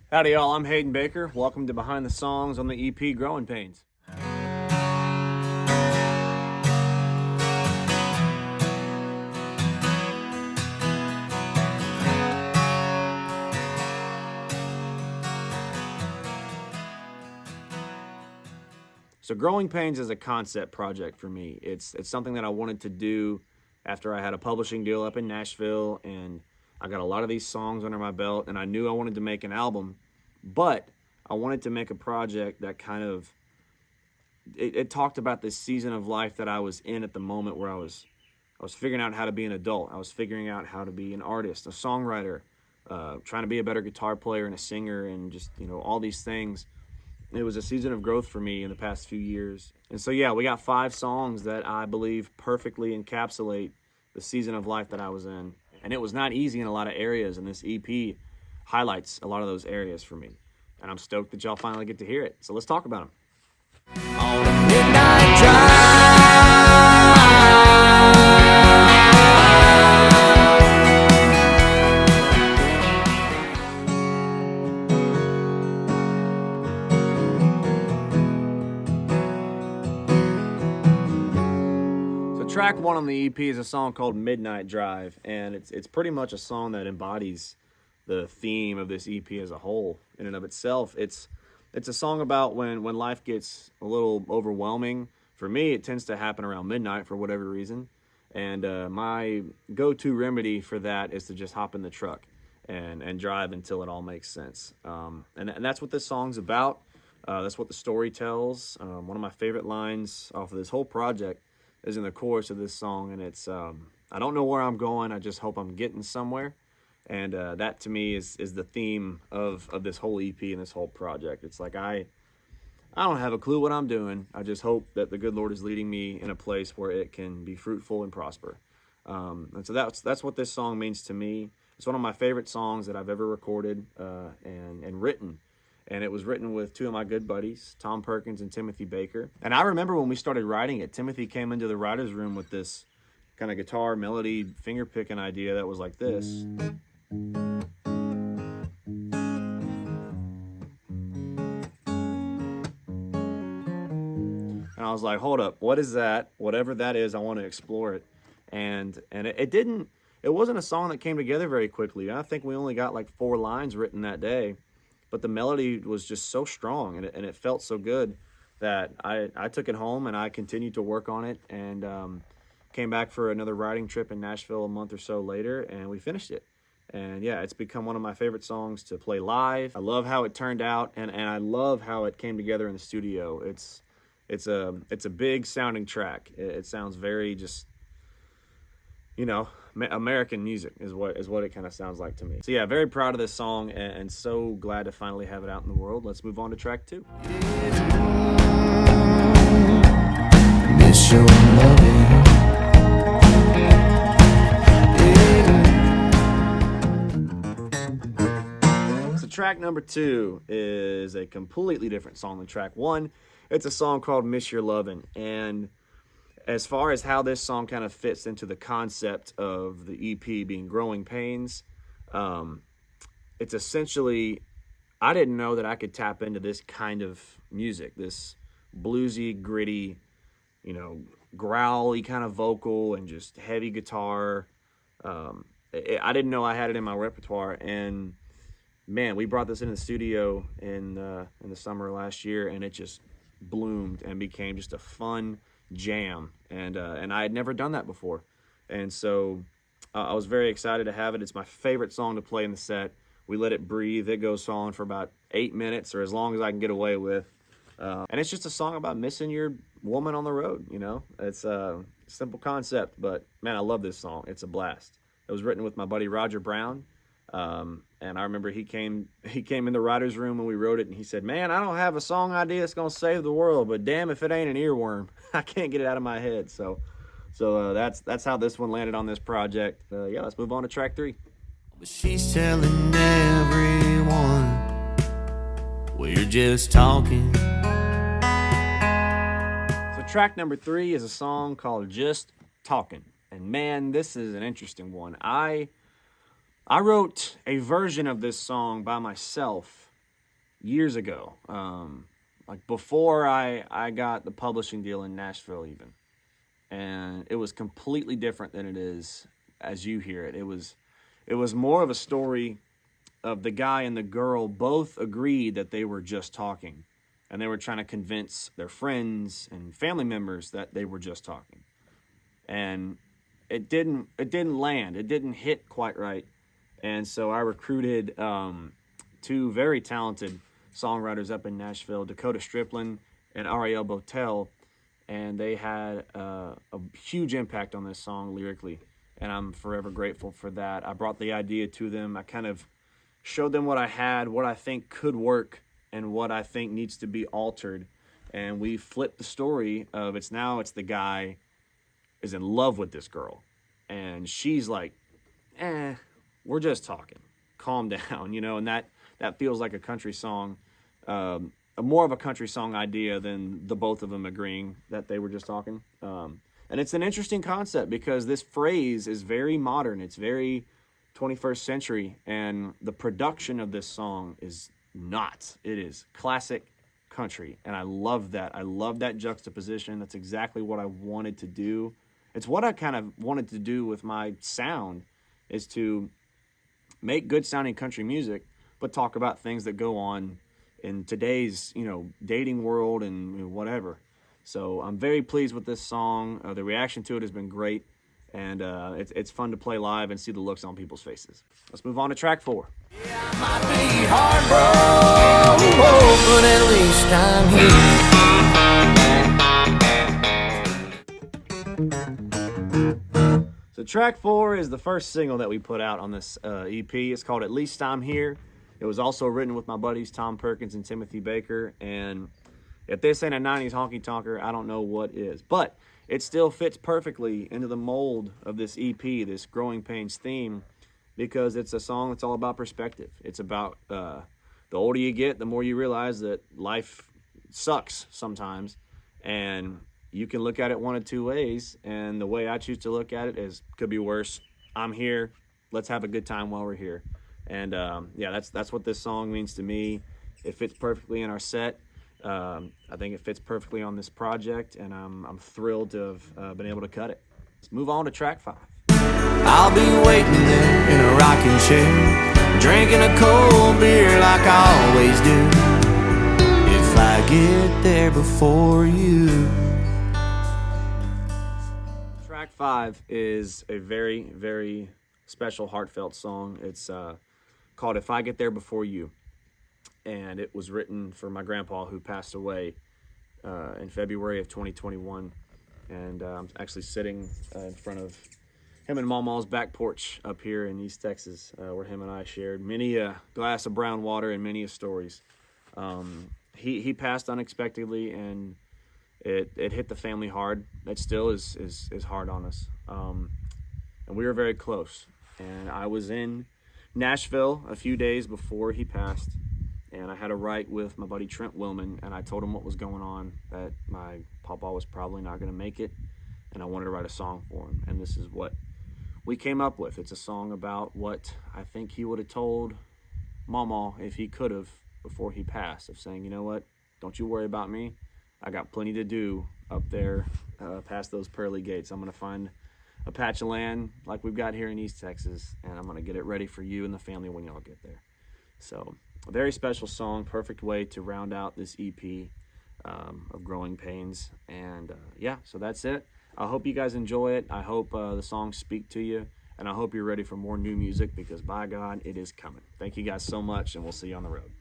Howdy y'all, I'm Hayden Baker. Welcome to Behind the Songs on the EP Growing Pains. So Growing Pains is a concept project for me. It's something that I wanted to do after I had a publishing deal up in Nashville, and I got a lot of these songs under my belt, and I knew I wanted to make an album, but I wanted to make a project that kind of it talked about this season of life that I was in at the moment where I was figuring out how to be an adult. I was figuring out how to be an artist, a songwriter, trying to be a better guitar player and a singer, and just all these things. It was a season of growth for me in the past few years. And so, yeah, we got 5 songs that I believe perfectly encapsulate the season of life that I was in. And it was not easy in a lot of areas, and this EP highlights a lot of those areas for me. And I'm stoked that y'all finally get to hear it. So let's talk about them. On a midnight drive. Track 1 on the EP is a song called Midnight Drive, and it's pretty much a song that embodies the theme of this EP as a whole in and of itself. It's a song about when life gets a little overwhelming. For me, it tends to happen around midnight for whatever reason, and my go-to remedy for that is to just hop in the truck and drive until it all makes sense. And that's what this song's about. That's what the story tells. One of my favorite lines off of this whole project is in the chorus of this song, and it's I don't know where I'm going, I just hope I'm getting somewhere. And that to me is the theme of this whole EP and this whole project. It's like I don't have a clue what I'm doing. I just hope that the good Lord is leading me in a place where it can be fruitful and prosper. And so that's what this song means to me. It's one of my favorite songs that I've ever recorded and written. And it was written with 2 of my good buddies, Tom Perkins and Timothy Baker. And I remember when we started writing it, Timothy came into the writer's room with this kind of guitar melody finger-picking idea that was like this. And I was like, hold up, what is that? Whatever that is, I want to explore it. And it wasn't a song that came together very quickly. I think we only got like 4 lines written that day. But the melody was just so strong, and it felt so good that I took it home and I continued to work on it, and came back for another writing trip in Nashville a month or so later, and we finished it. And yeah, it's become one of my favorite songs to play live. I love how it turned out, and I love how it came together in the studio. It's a big sounding track. It sounds very just, American music is what it kind of sounds like to me. So yeah, very proud of this song, and so glad to finally have it out in the world. Let's move on to track 2. Miss your loving. So track number 2 is a completely different song than track 1. It's a song called Miss Your Lovin', and as far as how this song kind of fits into the concept of the EP being Growing Pains, it's essentially, I didn't know that I could tap into this kind of music, this bluesy, gritty, growly kind of vocal and just heavy guitar. I didn't know I had it in my repertoire, and man, we brought this into the studio in the summer last year, and it just bloomed and became just a fun jam, and I had never done that before, and so I was very excited to have it. It's my favorite song to play in the set. We let it breathe. It goes on for about 8 minutes, or as long as I can get away with, and it's just a song about missing your woman on the road. It's a simple concept, but man, I love this song. It's a blast. It was written with my buddy Roger Brown, and I remember he came in the writer's room when we wrote it, and he said, man, I don't have a song idea that's going to save the world, but damn if it ain't an earworm. I can't get it out of my head. So that's how this one landed on this project. Yeah, let's move on to track 3. But she's telling everyone we're just talking. So track number 3 is a song called Just Talking. And man, this is an interesting one. I wrote a version of this song by myself years ago, like before I got the publishing deal in Nashville even. And it was completely different than it is as you hear it. It was more of a story of the guy and the girl both agreed that they were just talking, and they were trying to convince their friends and family members that they were just talking. And it didn't land. It didn't hit quite right. And so I recruited two very talented songwriters up in Nashville, Dakota Striplin and Ariel Botel, and they had a huge impact on this song lyrically, and I'm forever grateful for that. I brought the idea to them. I kind of showed them what I had, what I think could work, and what I think needs to be altered, and we flipped the story of it's the guy is in love with this girl, and she's like, we're just talking, calm down, and that feels like a country song, more of a country song idea than the both of them agreeing that they were just talking. And it's an interesting concept because this phrase is very modern. It's very 21st century, and the production of this song is not. It is classic country, and I love that. I love that juxtaposition. That's exactly what I wanted to do. It's what I kind of wanted to do with my sound, is to make good sounding country music, but talk about things that go on in today's, dating world and whatever. So I'm very pleased with this song. The reaction to it has been great, and it's fun to play live and see the looks on people's faces. Let's move on to track 4. Might be hard, bro, but at least I'm here. So track 4 is the first single that we put out on this EP. It's called At Least I'm Here. It was also written with my buddies Tom Perkins and Timothy Baker, and if this ain't a 90s honky-tonker, I don't know what is. But it still fits perfectly into the mold of this EP, this Growing Pains theme, because it's a song that's all about perspective. It's about the older you get, the more you realize that life sucks sometimes, and you can look at it one of two ways, and the way I choose to look at it is, could be worse. I'm here. Let's have a good time while we're here. And that's what this song means to me. It fits perfectly in our set. I think it fits perfectly on this project, and I'm thrilled to have been able to cut it. Let's move on to track 5. I'll be waiting there in a rocking chair, drinking a cold beer like I always do, if I get there before you. Track 5 is a very, very special, heartfelt song. It's called If I Get There Before You. And it was written for my grandpa, who passed away in February of 2021. And I'm actually sitting in front of him and Mama's back porch up here in East Texas, where him and I shared many a glass of brown water and many a stories. He passed unexpectedly, and it hit the family hard. It still is hard on us. And we were very close. And I was in Nashville a few days before he passed, and I had a write with my buddy Trent Willman, and I told him what was going on, that my papa was probably not going to make it, and I wanted to write a song for him. And this is what we came up with. It's a song about what I think he would have told Mama if he could have before he passed, of saying, you know what, don't you worry about me. I got plenty to do up there past those pearly gates. I'm going to find a patch of land like we've got here in East Texas, and I'm going to get it ready for you and the family when y'all get there. So a very special song, perfect way to round out this EP of Growing Pains. And so that's it. I hope you guys enjoy it. I hope the songs speak to you, and I hope you're ready for more new music, because by God, it is coming. Thank you guys so much, and we'll see you on the road.